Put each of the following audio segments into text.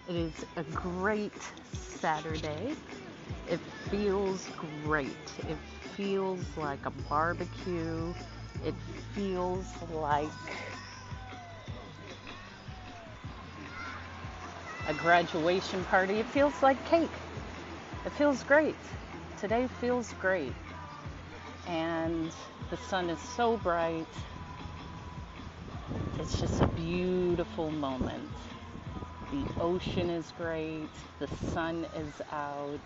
It is a great Saturday. It feels great. It feels like a barbecue. It feels like a graduation party. It feels like cake. It feels great. Today feels great. And the sun is so bright. It's just a beautiful moment. The ocean is great. The sun is out.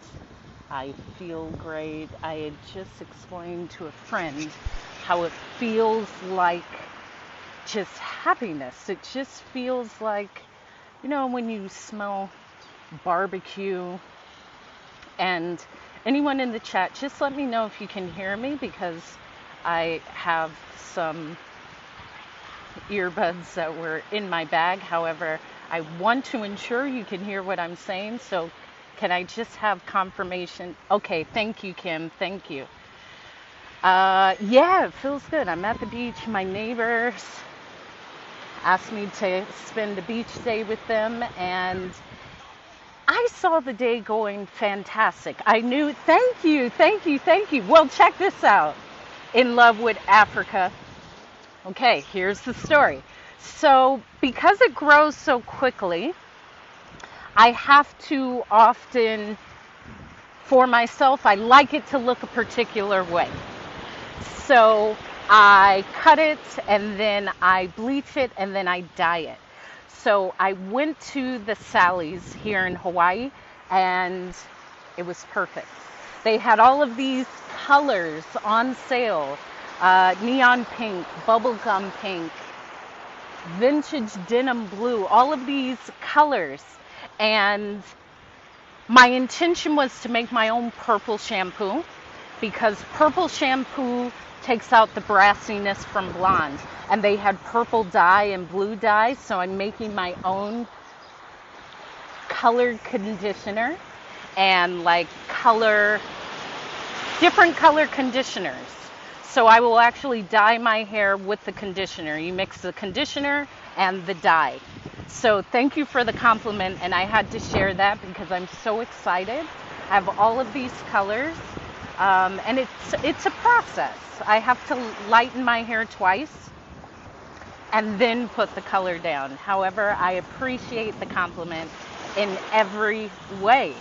I feel great. I had just explained to a friend how it feels like just happiness. It just feels like, when you smell barbecue. And anyone in the chat, just let me know if you can hear me because I have some earbuds that were in my bag. However, I want to ensure you can hear what I'm saying. So can I just have confirmation? Okay, thank you, Kim. Thank you. Yeah, it feels good. I'm at the beach. My neighbors asked me to spend a beach day with them, and I saw the day going fantastic. I knew, thank you, thank you, thank you. Well, check this out. In love with Africa. Okay, here's the story. So, because it grows so quickly, I have to often, for myself, I like it to look a particular way. So I cut it and then I bleach it and then I dye it. So I went to the Sally's here in Hawaii and it was perfect. They had all of these colors on sale, neon pink, bubblegum pink, vintage denim blue, all of these colors. And my intention was to make my own purple shampoo because purple shampoo takes out the brassiness from blonde. And they had purple dye and blue dye, so I'm making my own colored conditioner and different color conditioners. So I will actually dye my hair with the conditioner. You mix the conditioner and the dye. So thank you for the compliment, and I had to share that because I'm so excited. I have all of these colors, and it's a process. I have to lighten my hair twice and then put the color down. However, I appreciate the compliment in every way.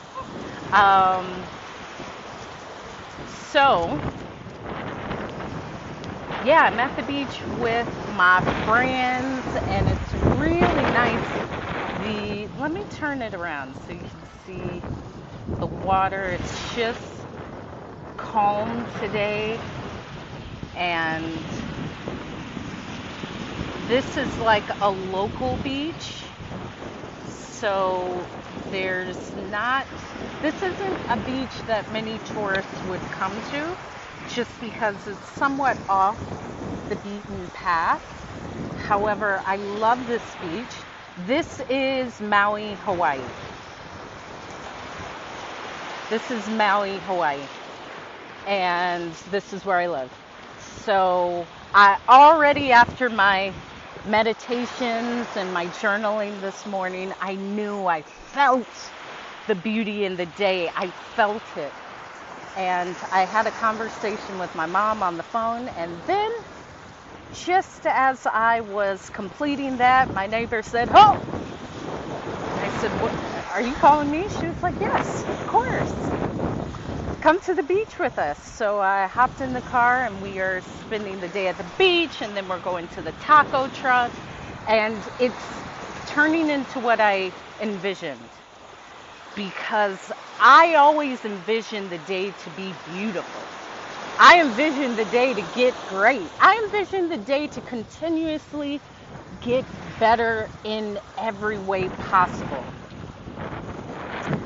So, yeah, I'm at the beach with my friends, and it's really nice. Let me turn it around so you can see the water. It's just calm today, and this is like a local beach, so this isn't a beach that many tourists would come to just because it's somewhat off the beaten path. However, I love this beach. This is Maui, Hawaii. This is Maui, Hawaii. And this is where I live. So I already, after my meditations and my journaling this morning, I felt the beauty in the day. I felt it. And I had a conversation with my mom on the phone, and then just as I was completing that, my neighbor said, "Oh!" I said, "What, are you calling me?" She was like, "Yes, of course. Come to the beach with us." So I hopped in the car and we are spending the day at the beach, and then we're going to the taco truck, and it's turning into what I envisioned, because I always envision the day to be beautiful. I envision the day to get great. I envision the day to continuously get better in every way possible.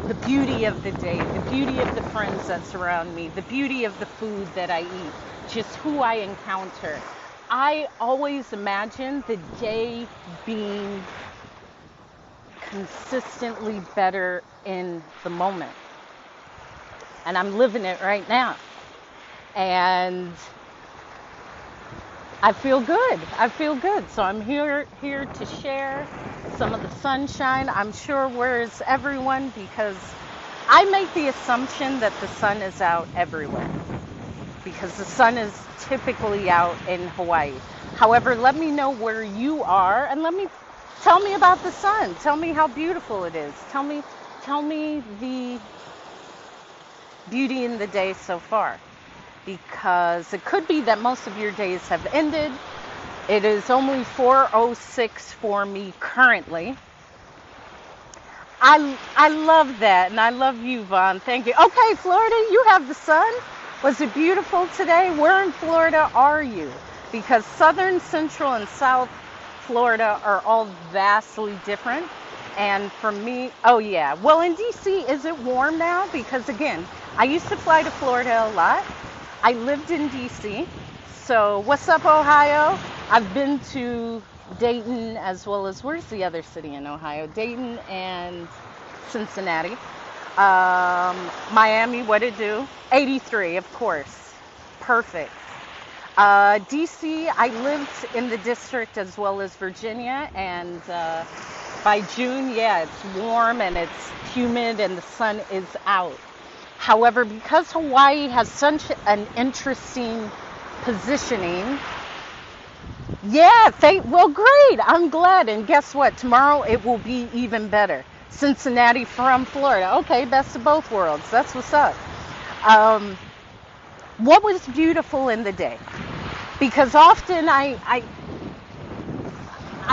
The beauty of the day, the beauty of the friends that surround me, the beauty of the food that I eat, just who I encounter. I always imagine the day being consistently better in the moment. And I'm living it right now. And I feel good. I feel good. So I'm here to share some of the sunshine. I'm sure where's everyone, because I make the assumption that the sun is out everywhere, because the sun is typically out in Hawaii. However, let me know where you are, and tell me about the sun. Tell me how beautiful it is. Tell me the beauty in the day so far, because it could be that most of your days have ended. It is only 4:06 for me currently. I love that, and I love you, Vaughn. Thank you. Okay, Florida, you have the sun. Was it beautiful today? Where in Florida are you? Because southern, central, and south Florida are all vastly different. And for me, oh yeah. Well, in DC, is it warm now? Because again, I used to fly to Florida a lot. I lived in DC. So what's up, Ohio? I've been to Dayton, as well as, where's the other city in Ohio? Dayton and Cincinnati. Miami, what it do? 83, of course. Perfect. DC, I lived in the district as well as Virginia, and by June, yeah, it's warm and it's humid and the sun is out. However, because Hawaii has such an interesting positioning, yeah, well, great. I'm glad. And guess what? Tomorrow it will be even better. Cincinnati from Florida. Okay, best of both worlds. That's what's up. What was beautiful in the day? Because often I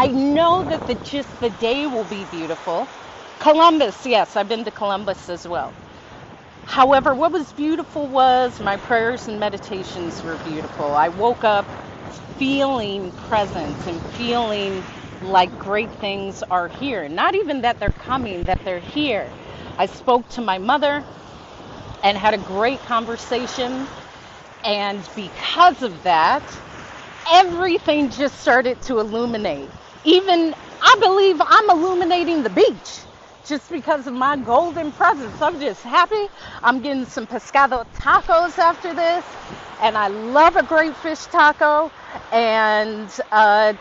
know that the day will be beautiful. Columbus, yes, I've been to Columbus as well. However, what was beautiful was my prayers and meditations were beautiful. I woke up feeling present and feeling like great things are here. Not even that they're coming, that they're here. I spoke to my mother and had a great conversation. And because of that, everything just started to illuminate. Even, I believe I'm illuminating the beach just because of my golden presence. I'm just happy. I'm getting some pescado tacos after this, and I love a great fish taco. And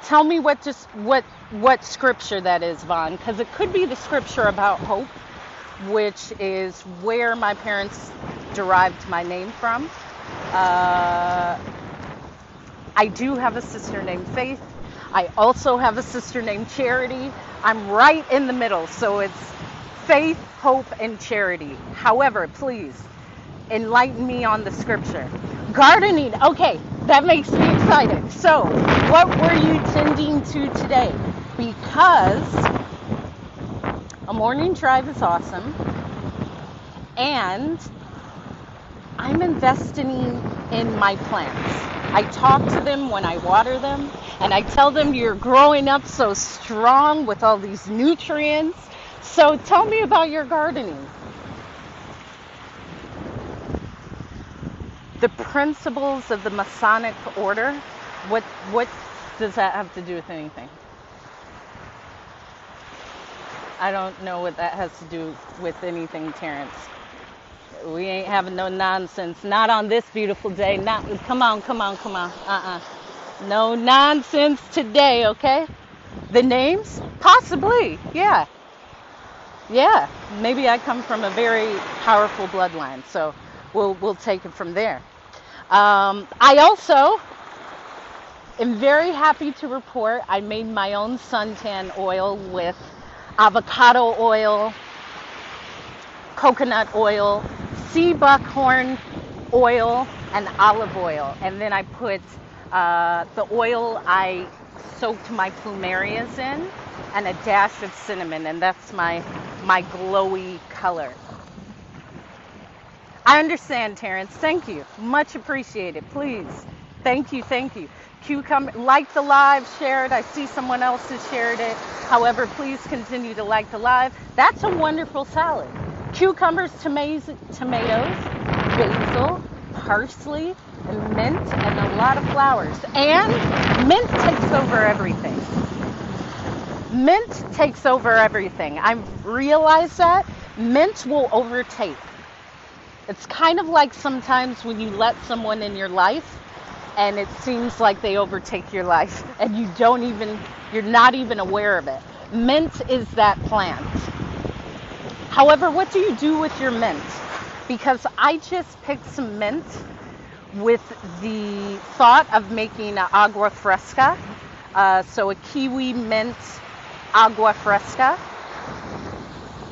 tell me what scripture that is, Vaughn, because it could be the scripture about hope, which is where my parents derived my name from. I do have a sister named Faith. I also have a sister named Charity. I'm right in the middle, so it's faith, hope, and charity. However, please enlighten me on the scripture. Gardening, okay, that makes me excited. So, what were you tending to today? Because a morning drive is awesome, and I'm investing in my plants. I talk to them when I water them, and I tell them, you're growing up so strong with all these nutrients. So tell me about your gardening. The principles of the Masonic order, what does that have to do with anything? I don't know what that has to do with anything, Terrence. We ain't having no nonsense. Not on this beautiful day. Come on. No nonsense today, okay? The names? Possibly, yeah. Yeah, maybe I come from a very powerful bloodline, so we'll take it from there. I also am very happy to report I made my own suntan oil with avocado oil, coconut oil, sea buckhorn oil, and olive oil. And then I put the oil I soaked my plumerias in, and a dash of cinnamon, and that's my glowy color. I understand, Terrence. Thank you. Much appreciated. Please. Thank you. Cucumber, like the live, share it. I see someone else has shared it. However, please continue to like the live. That's a wonderful salad. Cucumbers, tomatoes, basil, parsley, and mint, and a lot of flowers. And mint takes over everything. Mint takes over everything. I've realized that. Mint will overtake. It's kind of like sometimes when you let someone in your life and it seems like they overtake your life and you're not even aware of it. Mint is that plant. However, what do you do with your mint? Because I just picked some mint with the thought of making an agua fresca. So a kiwi mint agua fresca.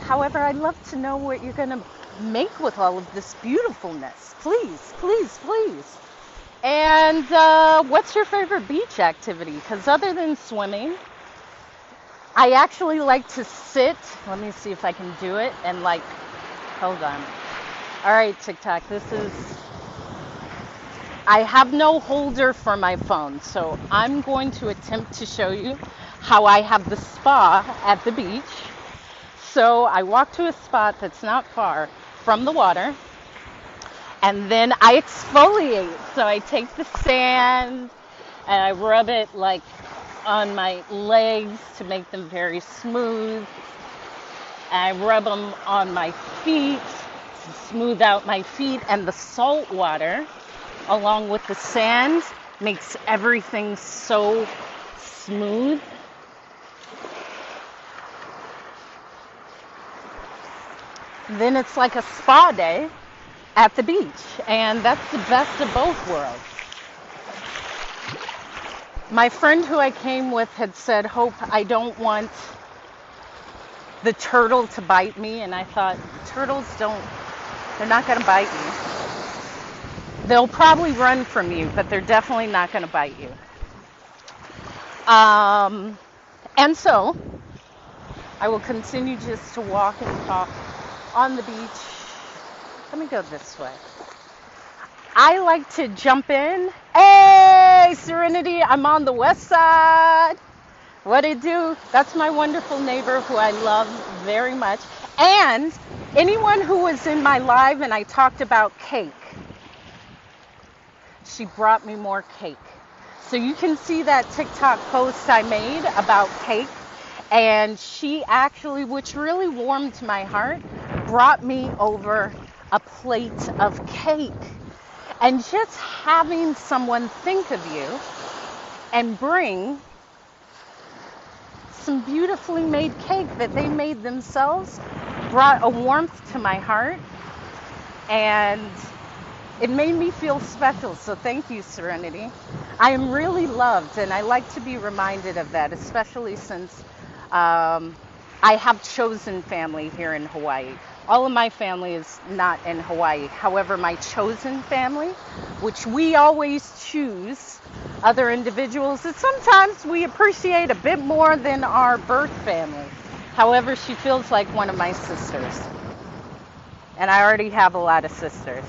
However, I'd love to know what you're going to make with all of this beautifulness. Please, please, please. And what's your favorite beach activity? Because other than swimming, I actually like to sit. Let me see if I can do it. And hold on. All right, TikTok, I have no holder for my phone. So I'm going to attempt to show you how I have the spa at the beach. So I walk to a spot that's not far from the water. And then I exfoliate. So I take the sand and I rub it on my legs to make them very smooth. I rub them on my feet to smooth out my feet. And the salt water, along with the sand, makes everything so smooth. Then it's like a spa day at the beach, and that's the best of both worlds. My friend who I came with had said, Hope, I don't want the turtle to bite me, and I thought, turtles they're not going to bite you. They'll probably run from you, but they're definitely not going to bite you. And so, I will continue just to walk and talk on the beach. Let me go this way. I like to jump in. Hey, Serenity, I'm on the west side. What it do? That's my wonderful neighbor who I love very much. And anyone who was in my live and I talked about cake, she brought me more cake. So you can see that TikTok post I made about cake. And she actually, which really warmed my heart, brought me over a plate of cake. And just having someone think of you and bring some beautifully made cake that they made themselves brought a warmth to my heart. And it made me feel special. So thank you, Serenity. I am really loved, and I like to be reminded of that, especially since I have chosen family here in Hawaii. All of my family is not in Hawaii. However, my chosen family, which we always choose other individuals that sometimes we appreciate a bit more than our birth family. However, she feels like one of my sisters. And I already have a lot of sisters.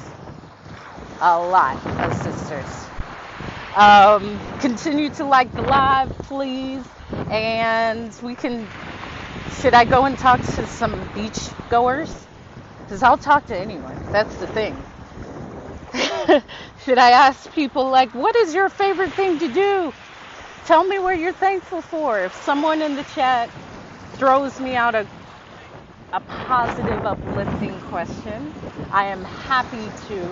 A lot of sisters. Continue to like the live, please. And should I go and talk to some beach goers? Because I'll talk to anyone. That's the thing. Should I ask people what is your favorite thing to do? Tell me what you're thankful for. If someone in the chat throws me out a positive, uplifting question, I am happy to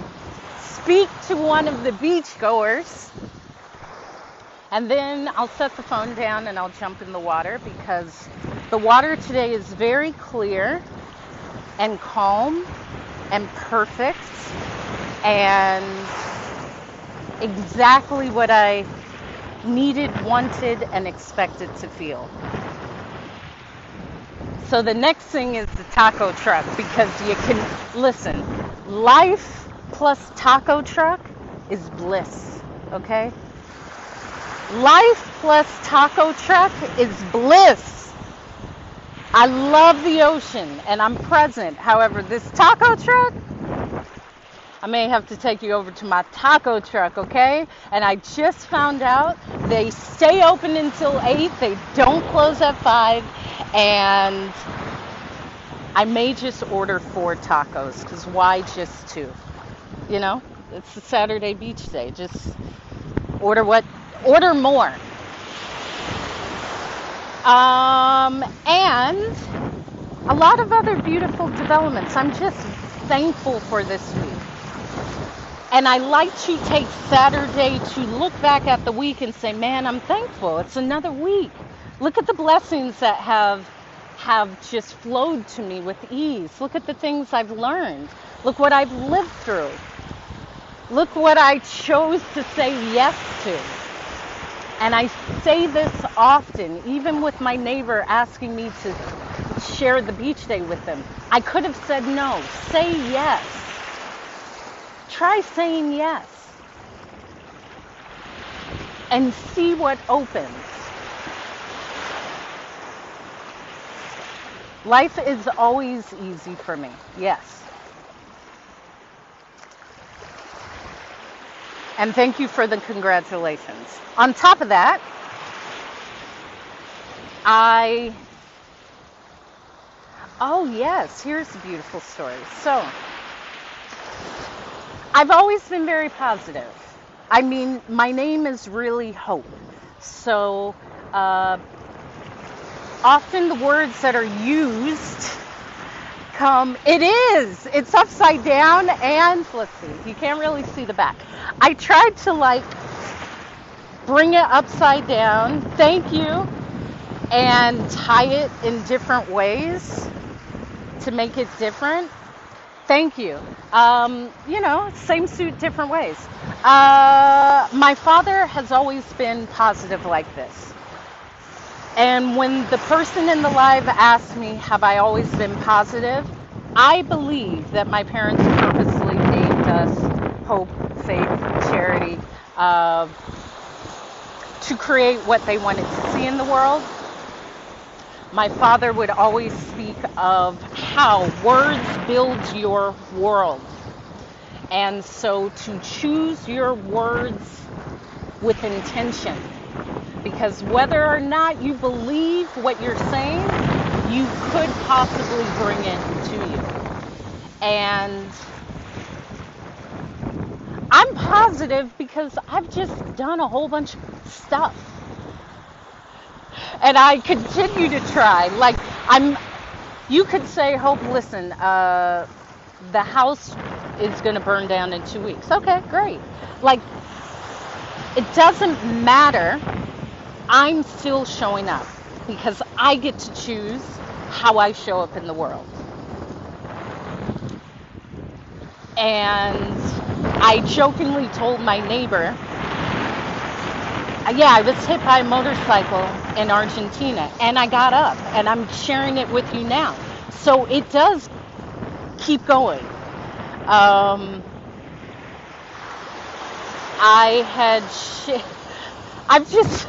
speak to one of the beach goers. And then I'll set the phone down and I'll jump in the water because the water today is very clear and calm and perfect and exactly what I needed, wanted, and expected to feel. So the next thing is the taco truck because you can, listen, life plus taco truck is bliss, okay? Life plus taco truck is bliss. I love the ocean and I'm present. However, this taco truck, I may have to take you over to my taco truck, okay? And I just found out they stay open until 8. They don't close at 5. And I may just order 4 tacos because why just 2? You know, it's a Saturday beach day. Just order more. And a lot of other beautiful developments. I'm just thankful for this week. And I like to take Saturday to look back at the week and say, man, I'm thankful. It's another week. Look at the blessings that have just flowed to me with ease. Look at the things I've learned. Look what I've lived through. Look what I chose to say yes to. And I say this often, even with my neighbor asking me to share the beach day with them. I could have said no. Say yes. Try saying yes. And see what opens. Life is always easy for me. Yes. And thank you for the congratulations. On top of that, oh yes, here's a beautiful story. So, I've always been very positive. I mean, my name is really Hope. So, often the words that are used it's upside down, and let's see, you can't really see the back. I tried to bring it upside down, thank you, and tie it in different ways to make it different. Thank you. Same suit, different ways. My father has always been positive like this. And when the person in the live asked me, have I always been positive? I believe that my parents purposely named us Hope, Faith, Charity, to create what they wanted to see in the world. My father would always speak of how words build your world. And so to choose your words with intention. Because whether or not you believe what you're saying, you could possibly bring it to you. And I'm positive because I've just done a whole bunch of stuff. And I continue to try. You could say, Hope, listen, the house is going to burn down in 2 weeks. Okay, great. It doesn't matter. I'm still showing up because I get to choose how I show up in the world. And I jokingly told my neighbor, I was hit by a motorcycle in Argentina and I got up, and I'm sharing it with you now. So it does keep going. I've just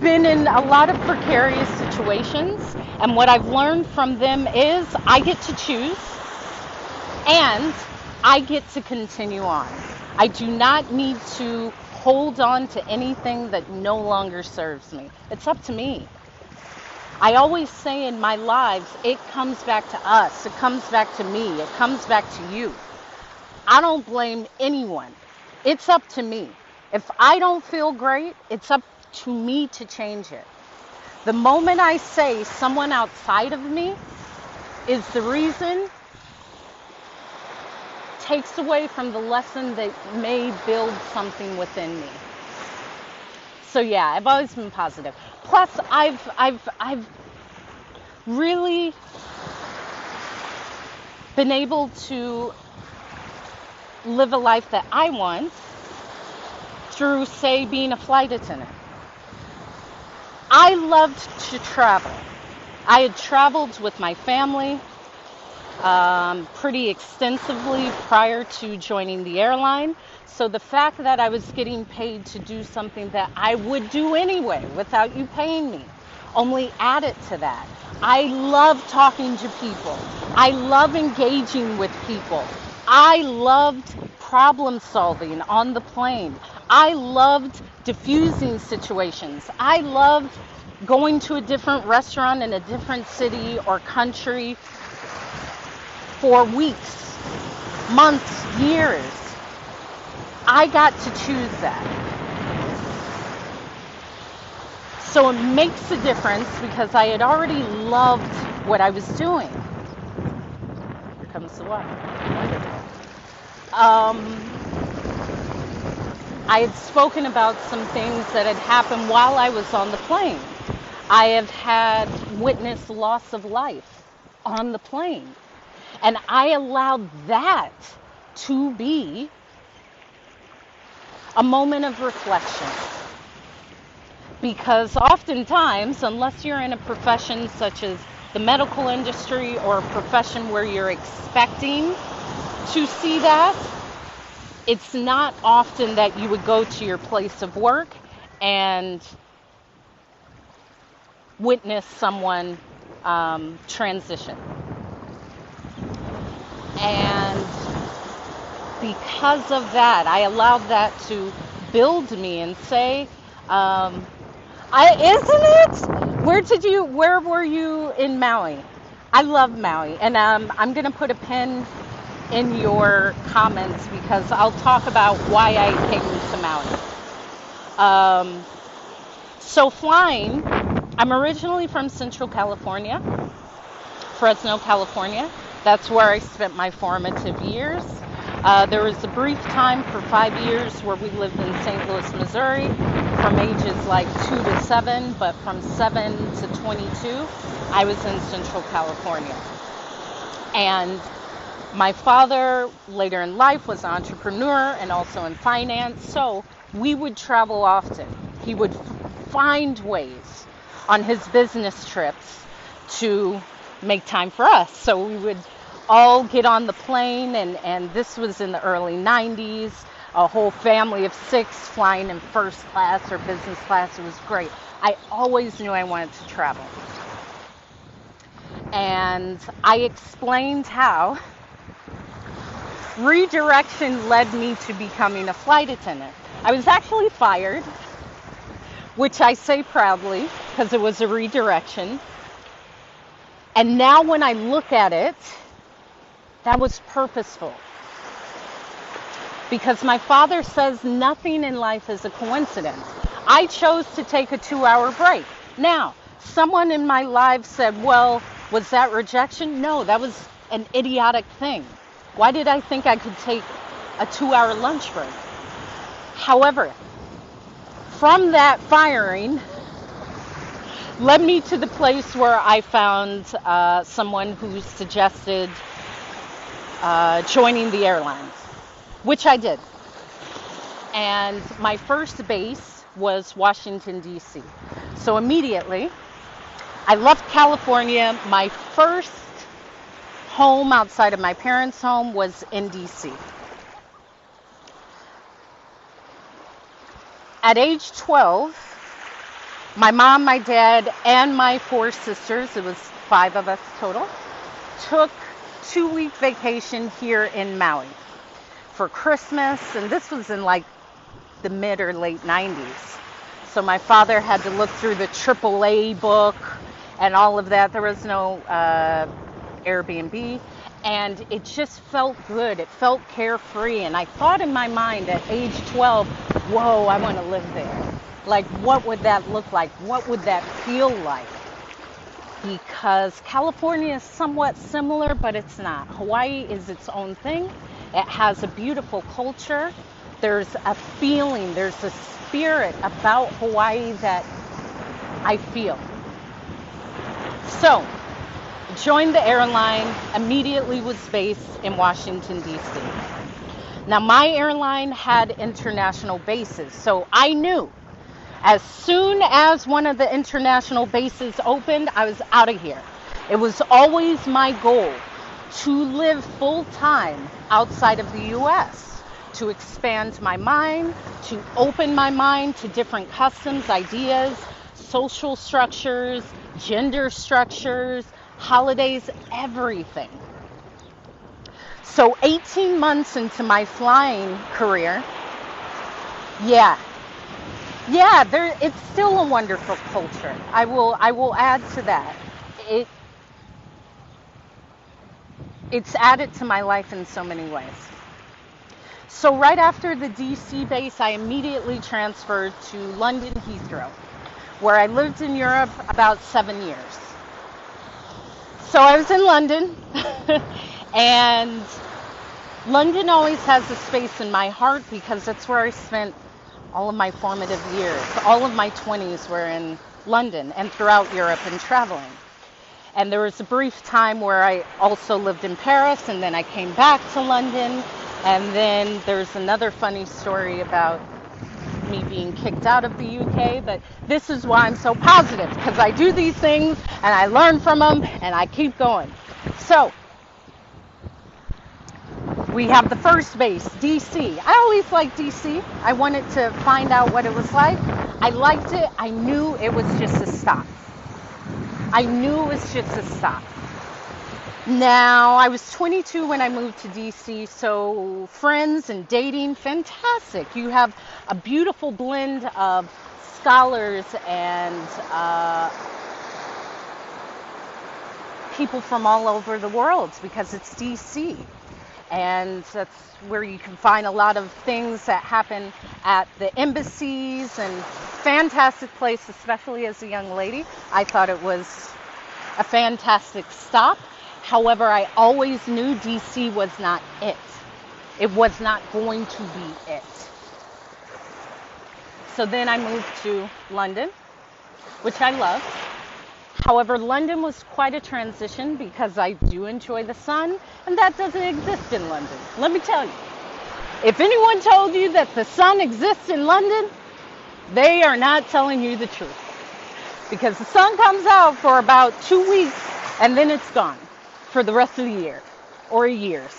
been in a lot of precarious situations, and what I've learned from them is I get to choose and I get to continue on. I do not need to hold on to anything that no longer serves me. It's up to me. I always say in my lives, it comes back to us. It comes back to me. It comes back to you. I don't blame anyone. It's up to me. If I don't feel great, it's up to me to change it. The moment I say someone outside of me is the reason, takes away from the lesson that may build something within me. So yeah, I've always been positive. Plus, I've really been able to live a life that I want through, say, being a flight attendant. I loved to travel. I had traveled with my family pretty extensively prior to joining the airline. So the fact that I was getting paid to do something that I would do anyway without you paying me only added to that. I love talking to people. I love engaging with people. I loved problem solving on the plane. I loved diffusing situations. I loved going to a different restaurant in a different city or country for weeks, months, years. I got to choose that. So it makes a difference because I had already loved what I was doing. Here comes the water. I had spoken about some things that had happened while I was on the plane. I have had witnessed loss of life on the plane. And I allowed that to be a moment of reflection. Because oftentimes, unless you're in a profession such as the medical industry or a profession where you're expecting to see that, it's not often that you would go to your place of work and witness someone transition. And because of that, I allowed that to build me and say, isn't it? Where were you in Maui? I love Maui. And I'm going to put a pin in your comments because I'll talk about why I came to Maui. So flying, I'm originally from Central California, Fresno, California. That's where I spent my formative years. There was a brief time for 5 years where we lived in St. Louis, Missouri, from ages like 2 to 7, but from 7 to 22, I was in Central California. And my father, later in life, was an entrepreneur and also in finance, so we would travel often. He would find ways on his business trips to make time for us. So we would all get on the plane, and this was in the early 90s, a whole family of 6 flying in first class or business class. It was great. I always knew I wanted to travel. And I explained how redirection led me to becoming a flight attendant. I was actually fired, which I say proudly because it was a redirection. And now when I look at it, that was purposeful. Because my father says nothing in life is a coincidence. I chose to take a 2-hour break. Now, someone in my life said, well, was that rejection? No, that was an idiotic thing. Why did I think I could take a 2-hour lunch break? However, from that firing led me to the place where I found someone who suggested joining the airlines, which I did. And my first base was Washington, D.C. So immediately, I left California. My first home outside of my parents' home was in D.C. At age 12, my mom, my dad, and my 4 sisters, it was 5 of us total, took 2-week vacation here in Maui for Christmas, and this was in like the mid or late 90s. So my father had to look through the AAA book and all of that. There was no Airbnb, and it just felt good. It felt carefree, and I thought in my mind at age 12, whoa, I want to live there. Like, what would that look like? What would that feel like? Because California is somewhat similar, but it's not. Hawaii is its own thing. It has a beautiful culture. There's a feeling, there's a spirit about Hawaii that I feel. So, joined the airline, immediately was based in Washington, D.C. Now, my airline had international bases, so I knew as soon as one of the international bases opened, I was out of here. It was always my goal to live full-time outside of the U.S., to expand my mind, to open my mind to different customs, ideas, social structures, gender structures, holidays, everything. So 18 months into my flying career, it's still a wonderful culture. I will add to that. It's added to my life in so many ways. So right after the DC base, I immediately transferred to London Heathrow, where I lived in Europe about 7 years. So I was in London, and London always has a space in my heart because that's where I spent all of my formative years. All of my 20s were in London and throughout Europe and traveling. And there was a brief time where I also lived in Paris, and then I came back to London. And then there's another funny story about me being kicked out of the UK, but this is why I'm so positive, because I do these things and I learn from them and I keep going. So we have the first base, DC. I always liked DC. I wanted to find out what it was like. I liked it. I knew it was just a stop. I knew it was just a stop. Now, I was 22 when I moved to DC, so friends and dating, fantastic. You have a beautiful blend of scholars and people from all over the world because it's DC. And that's where you can find a lot of things that happen at the embassies, and fantastic place, especially as a young lady. I thought it was a fantastic stop. However, I always knew DC was not it. It was not going to be it. So then I moved to London, which I love. However, London was quite a transition because I do enjoy the sun, and that doesn't exist in London. Let me tell you, if anyone told you that the sun exists in London, they are not telling you the truth. Because the sun comes out for about 2 weeks, and then it's gone for the rest of the year, or years.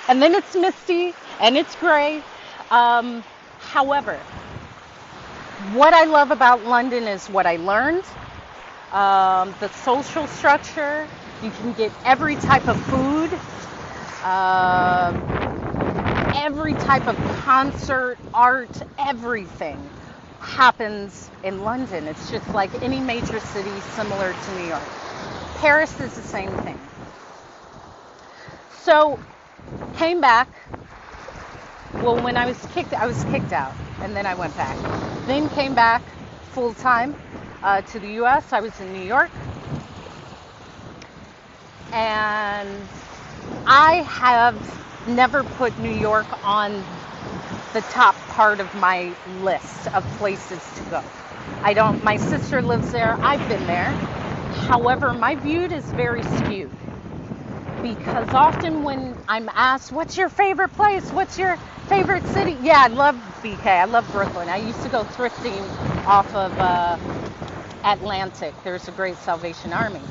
And then it's misty, and it's gray. However, what I love about London is what I learned. The social structure, you can get every type of food, every type of concert, art, everything happens in London. It's just like any major city similar to New York. Paris is the same thing. So, came back. Well, when I was kicked out, and then I went back. Then came back full time to the U.S. I was in New York, and I have never put New York on the top part of my list of places to go. My sister lives there. I've been there. However, my view is very skewed. Because often when I'm asked, what's your favorite place? What's your favorite city? Yeah, I love BK. I love Brooklyn. I used to go thrifting off of Atlantic. There's a great Salvation Army.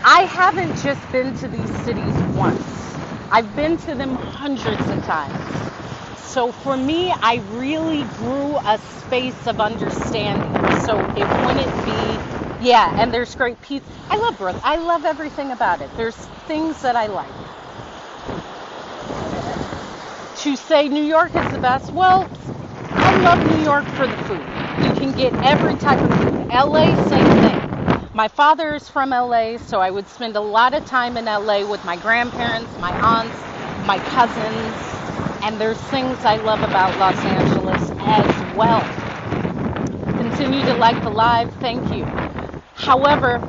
I haven't just been to these cities once. I've been to them hundreds of times. So for me, I really grew a space of understanding. So it wouldn't be, yeah, and there's great pizza. I love Brooklyn. I love everything about it. There's things that I like. To say New York is the best, well, I love New York for the food. You can get every type of food. LA, same thing. My father is from LA, so I would spend a lot of time in LA with my grandparents, my aunts, my cousins, and there's things I love about Los Angeles as well. Continue to like the live, thank you. However,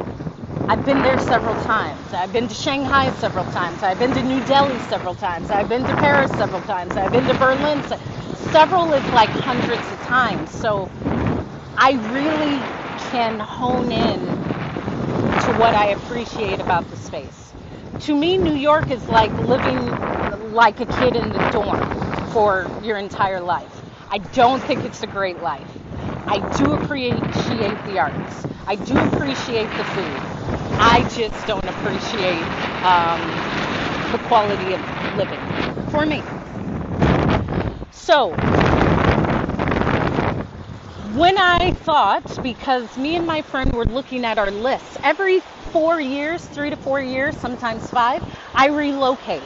I've been there several times. I've been to Shanghai several times. I've been to New Delhi several times. I've been to Paris several times. I've been to Berlin. Several is like hundreds of times. So I really can hone in to what I appreciate about the space. To me, New York is like living like a kid in the dorm for your entire life. I don't think it's a great life. I do appreciate the arts. I do appreciate the food. I just don't appreciate the quality of living for me. So, when I thought, because me and my friend were looking at our lists, every 4 years, 3 to 4 years, sometimes 5, I relocate.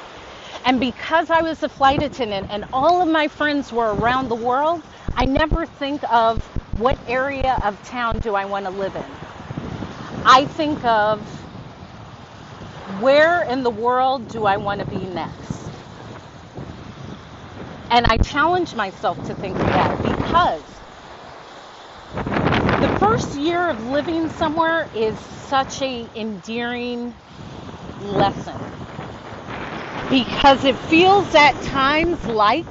And because I was a flight attendant and all of my friends were around the world, I never think of what area of town do I want to live in. I think of where in the world do I want to be next. And I challenge myself to think of that because the first year of living somewhere is such an endearing lesson. Because it feels at times like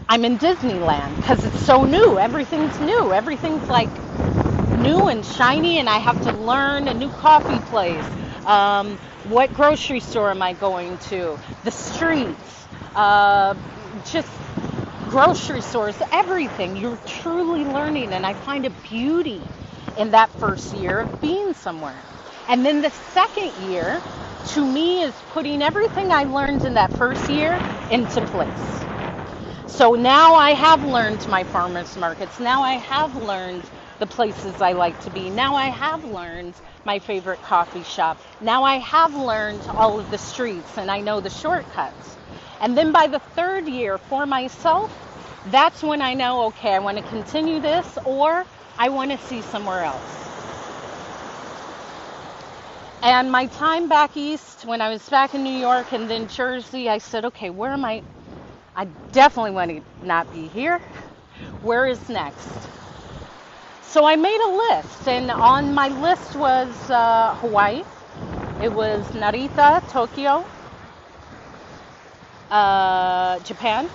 I'm in Disneyland because it's so new. Everything's new. Everything's like new and shiny, and I have to learn a new coffee place. Um, what grocery store am I going to? The streets, just grocery stores, everything. You're truly learning, and I find a beauty in that first year of being somewhere. And then the second year, to me, is putting everything I learned in that first year into place. So now I have learned my farmers markets. Now I have learned the places I like to be. Now I have learned my favorite coffee shop. Now I have learned all of the streets and I know the shortcuts. And then by the third year for myself, that's when I know, okay, I want to continue this or I want to see somewhere else. And my time back east, when I was back in New York and then Jersey, I said, okay, where am I? I definitely want to not be here. Where is next? So I made a list, and on my list was Hawaii. It was Narita, Tokyo, Japan,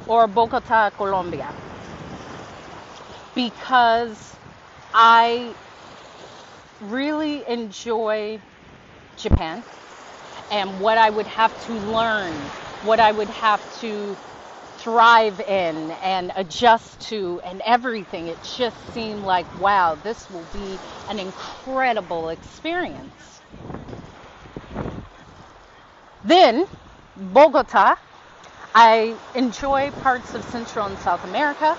or Bogota, Colombia. Because I really enjoy Japan and what I would have to learn, what I would have to thrive in and adjust to and everything. It just seemed like, wow, this will be an incredible experience. Then, Bogota, I enjoy parts of Central and South America.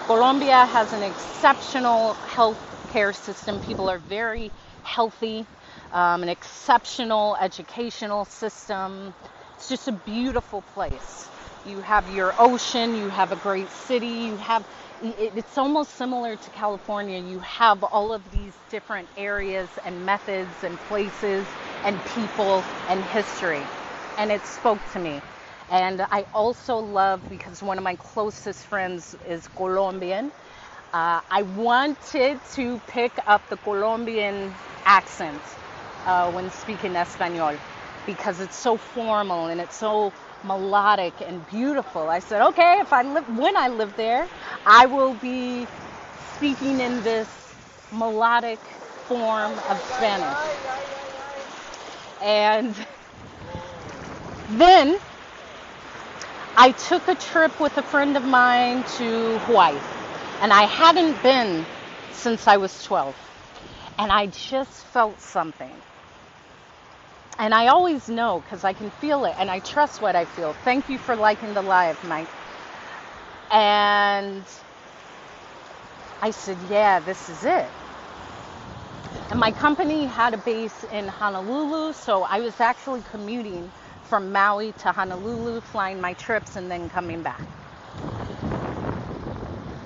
Colombia has an exceptional health care system. People are very healthy, an exceptional educational system. It's just a beautiful place. You have your ocean, you have a great city, it's almost similar to California. You have all of these different areas and methods and places and people and history. And it spoke to me. And I also love, because one of my closest friends is Colombian, I wanted to pick up the Colombian accent when speaking Espanol, because it's so formal and it's so melodic and beautiful. I said, okay, when I live there, I will be speaking in this melodic form of Spanish. And then I took a trip with a friend of mine to Hawaii, and I hadn't been since I was 12, and I just felt something. And I always know, because I can feel it, and I trust what I feel. Thank you for liking the live, Mike. And I said, yeah, this is it. And my company had a base in Honolulu, so I was actually commuting from Maui to Honolulu, flying my trips and then coming back.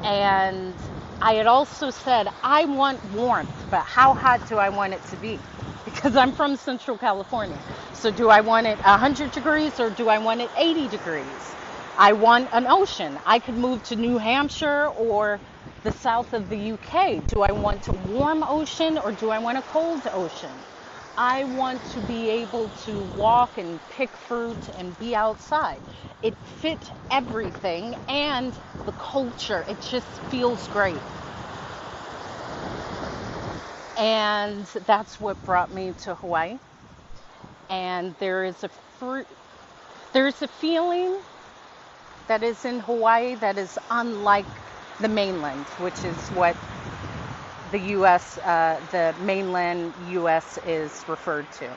And I had also said, I want warmth, but how hot do I want it to be? Because I'm from Central California. So do I want it 100 degrees or do I want it 80 degrees? I want an ocean. I could move to New Hampshire or the south of the UK. Do I want a warm ocean or do I want a cold ocean? I want to be able to walk and pick fruit and be outside. It fit everything, and the culture, it just feels great. And that's what brought me to Hawaii. And there's a feeling that is in Hawaii that is unlike the mainland, which is what the U.S., the mainland U.S. is referred to.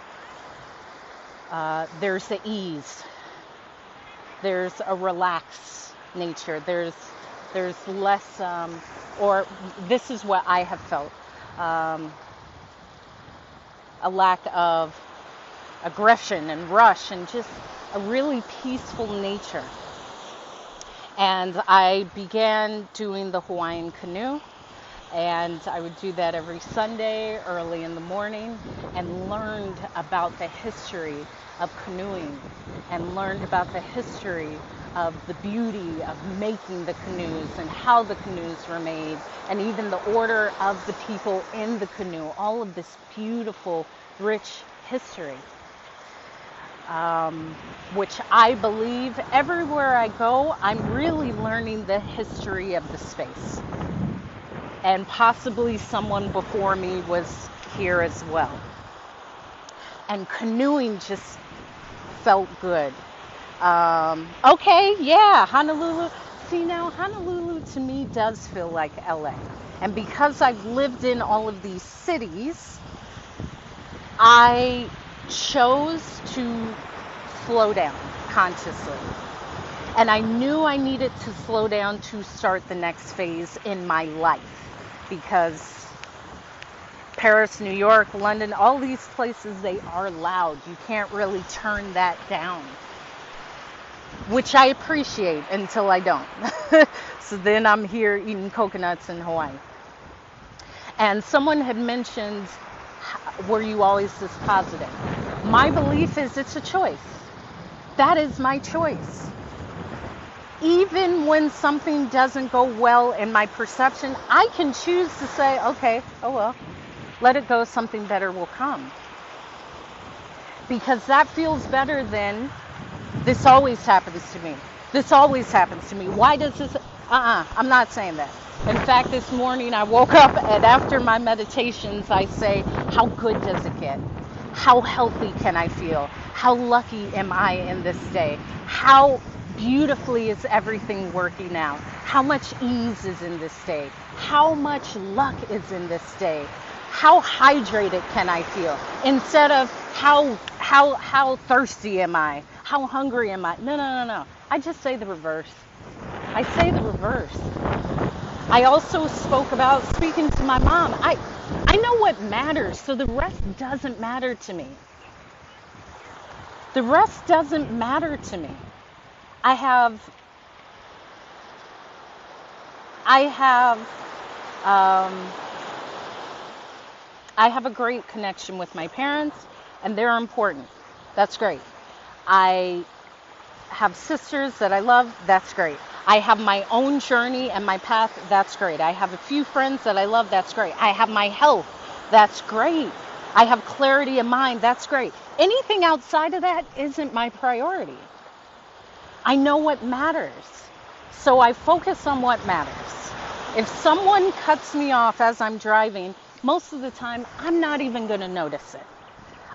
There's the ease. There's a relaxed nature. There's less, or this is what I have felt, a lack of aggression and rush and just a really peaceful nature. And I began doing the Hawaiian canoe. And I would do that every Sunday early in the morning, and learned about the history of canoeing and learned about the history of the beauty of making the canoes and how the canoes were made and even the order of the people in the canoe, all of this beautiful, rich history, which I believe everywhere I go, I'm really learning the history of the space. and possibly someone before me was here as well. And canoeing just felt good. Okay, yeah, Honolulu. See, now Honolulu to me does feel like LA. And because I've lived in all of these cities, I chose to slow down consciously. And I knew I needed to slow down to start the next phase in my life, because Paris, New York, London, all these places, they are loud. You can't really turn that down, which I appreciate until I don't. So then I'm here eating coconuts in Hawaii. And someone had mentioned, were you always this positive? My belief is it's a choice. That is my choice. Even when something doesn't go well in my perception, I can choose to say, okay, oh well, let it go, something better will come. Because that feels better than, this always happens to me. This always happens to me. Why does this? I'm not saying that. In fact, this morning I woke up and after my meditations, I say, how good does it get? How healthy can I feel? How lucky am I in this day? How beautifully is everything working out? How much ease is in this day? How much luck is in this day? How hydrated can I feel? Instead of how thirsty am I? How hungry am I? No. I just say the reverse. I say the reverse. I also spoke about speaking to my mom. I know what matters, so the rest doesn't matter to me. The rest doesn't matter to me. I have a great connection with my parents, and they're important. That's great. I have sisters that I love. That's great. I have my own journey and my path. That's great. I have a few friends that I love. That's great. I have my health. That's great. I have clarity of mind. That's great. Anything outside of that isn't my priority. I know what matters. So I focus on what matters. If someone cuts me off as I'm driving, most of the time, I'm not even going to notice it.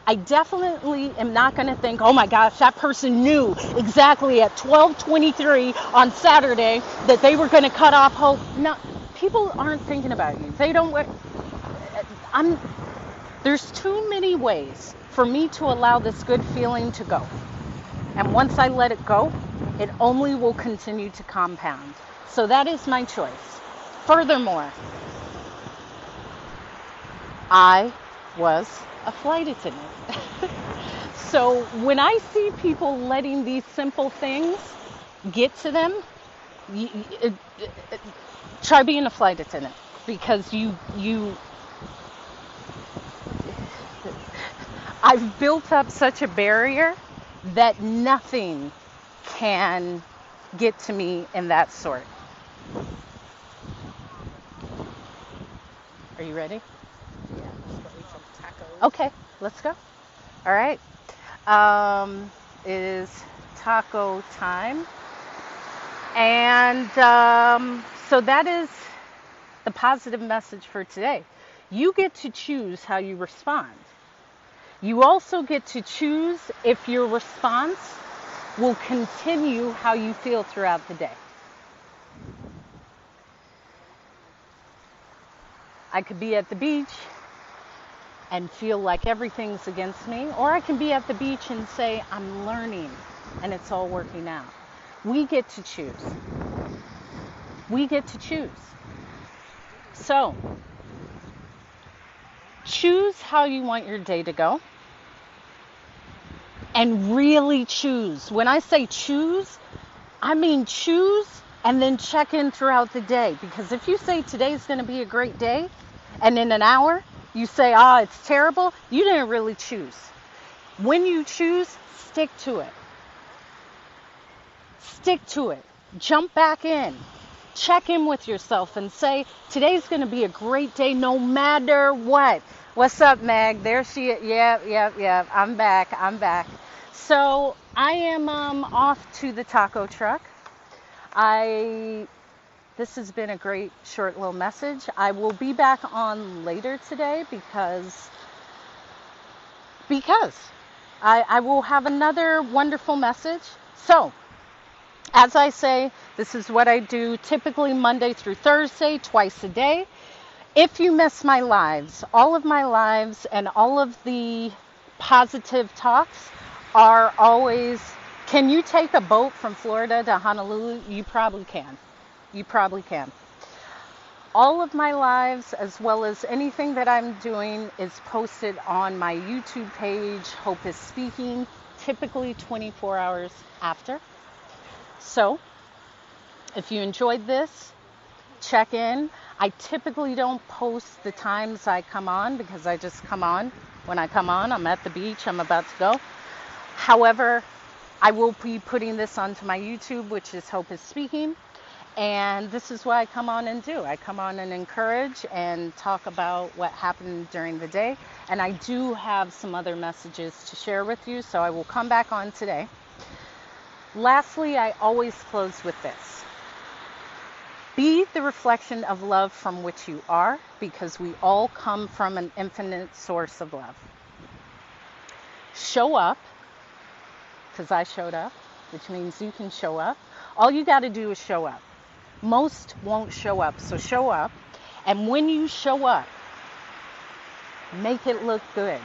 I definitely am not going to think, oh my gosh, that person knew exactly at 12:23 on Saturday that they were going to cut off hope. No, people aren't thinking about you. They don't. There's too many ways for me to allow this good feeling to go. And once I let it go, it only will continue to compound. So that is my choice. Furthermore, I was a flight attendant. So when I see people letting these simple things get to them, try being a flight attendant, because I've built up such a barrier that nothing can get to me in that sort. Are you ready? Yeah, let's go eat some tacos. Okay, let's go. All right. It is taco time. And so that is the positive message for today. You get to choose how you respond. You also get to choose if your response will continue how you feel throughout the day. I could be at the beach and feel like everything's against me, or I can be at the beach and say, I'm learning and it's all working out. We get to choose. We get to choose. So, choose how you want your day to go. And really choose. When I say choose, I mean choose and then check in throughout the day. Because if you say today's going to be a great day, and in an hour you say, it's terrible, you didn't really choose. When you choose, stick to it. Stick to it. Jump back in. Check in with yourself and say, today's going to be a great day no matter what. What's up, Meg? There she is. Yeah. I'm back. So I am off to the taco truck. I This has been a great short little message. I will be back on later today because I will have another wonderful message. So, as I say, this is what I do typically Monday through Thursday, twice a day. If you miss my lives, all of my lives and all of the positive talks are always, can you take a boat from Florida to Honolulu? You probably can. You probably can. All of my lives, as well as anything that I'm doing, is posted on my YouTube page, Hope is Speaking, typically 24 hours after. So, if you enjoyed this, check in. I typically don't post the times I come on because I just come on. When I come on, I'm at the beach, I'm about to go. However, I will be putting this onto my YouTube, which is Hope is Speaking. And this is what I come on and do. I come on and encourage and talk about what happened during the day. And I do have some other messages to share with you, so I will come back on today. Lastly, I always close with this. Be the reflection of love from which you are, because we all come from an infinite source of love. Show up, because I showed up, which means you can show up. All you got to do is show up. Most won't show up, so show up. And when you show up, make it look good.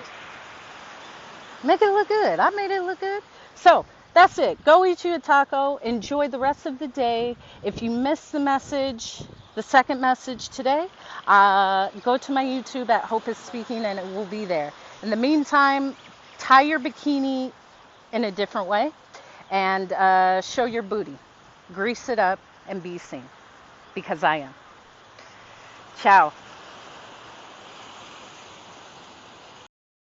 Make it look good. I made it look good. So that's it. Go eat you a taco. Enjoy the rest of the day. If you missed the message, the second message today, go to my YouTube at Hope is Speaking and it will be there. In the meantime, tie your bikini in a different way and show your booty. Grease it up and be seen, because I am. Ciao.